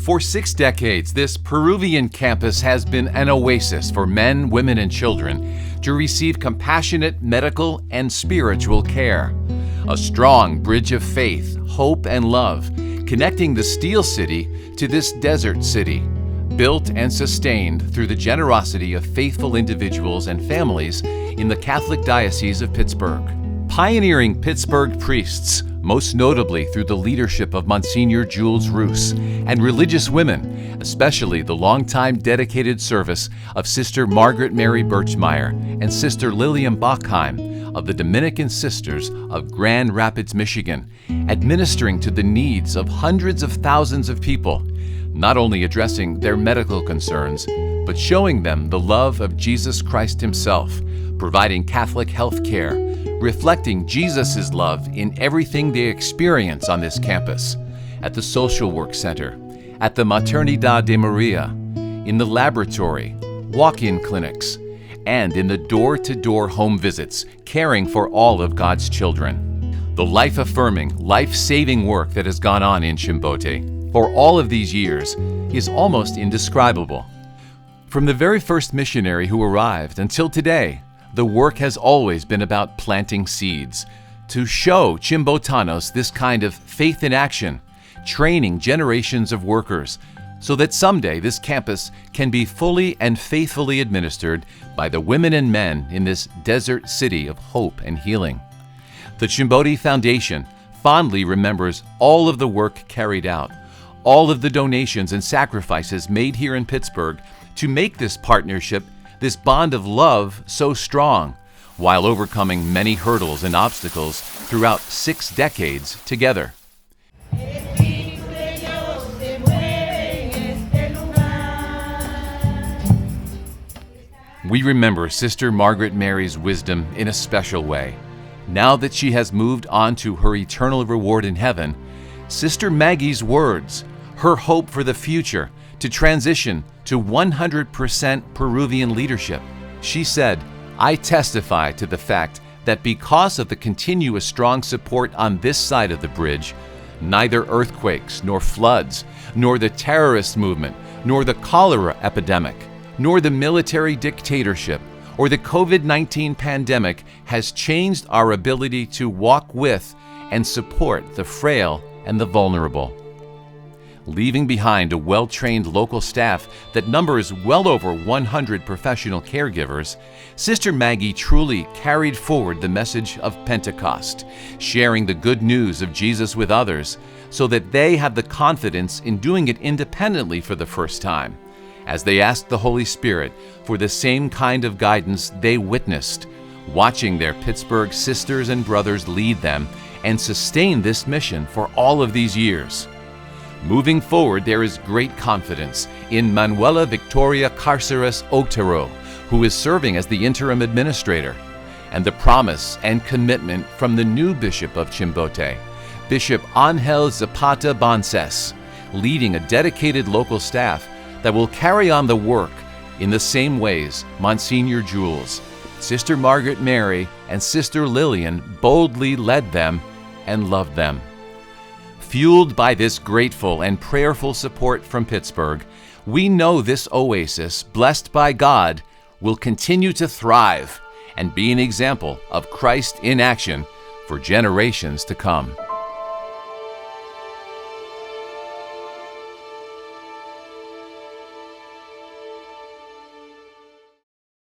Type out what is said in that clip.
For 6 decades, this Peruvian campus has been an oasis for men, women, and children to receive compassionate medical and spiritual care. A strong bridge of faith, hope, and love, connecting the Steel City to this desert city, built and sustained through the generosity of faithful individuals and families in the Catholic Diocese of Pittsburgh. Pioneering Pittsburgh priests, most notably through the leadership of Monsignor Jules Roos, and religious women, especially the longtime dedicated service of Sister Margaret Mary Birchmeyer and Sister Lillian Bachheim of the Dominican Sisters of Grand Rapids, Michigan, administering to the needs of hundreds of thousands of people, not only addressing their medical concerns, but showing them the love of Jesus Christ Himself, providing Catholic health care, reflecting Jesus' love in everything they experience on this campus, at the Social Work Center, at the Maternidad de Maria, in the laboratory, walk-in clinics, and in the door-to-door home visits, caring for all of God's children. The life-affirming, life-saving work that has gone on in Chimbote for all of these years is almost indescribable. From the very first missionary who arrived until today, the work has always been about planting seeds, to show Chimbotanos this kind of faith in action, training generations of workers, so that someday this campus can be fully and faithfully administered by the women and men in this desert city of hope and healing. The Chimbote Foundation fondly remembers all of the work carried out, all of the donations and sacrifices made here in Pittsburgh to make this partnership, this bond of love, so strong, while overcoming many hurdles and obstacles throughout 6 decades together. We remember Sister Margaret Mary's wisdom in a special way. Now that she has moved on to her eternal reward in heaven, Sister Maggie's words, her hope for the future, to transition to 100% Peruvian leadership. She said, "I testify to the fact that because of the continuous strong support on this side of the bridge, neither earthquakes, nor floods, nor the terrorist movement, nor the cholera epidemic, nor the military dictatorship, or the COVID-19 pandemic has changed our ability to walk with and support the frail and the vulnerable." Leaving behind a well-trained local staff that numbers well over 100 professional caregivers, Sister Maggie truly carried forward the message of Pentecost, sharing the good news of Jesus with others so that they have the confidence in doing it independently for the first time, as they asked the Holy Spirit for the same kind of guidance they witnessed, watching their Pittsburgh sisters and brothers lead them and sustain this mission for all of these years. Moving forward, there is great confidence in Manuela Victoria Carceres Otero, who is serving as the interim administrator, and the promise and commitment from the new Bishop of Chimbote, Bishop Angel Zapata Bances, leading a dedicated local staff that will carry on the work in the same ways Monsignor Jules, Sister Margaret Mary, and Sister Lillian boldly led them and loved them. Fueled by this grateful and prayerful support from Pittsburgh, we know this oasis, blessed by God, will continue to thrive and be an example of Christ in action for generations to come.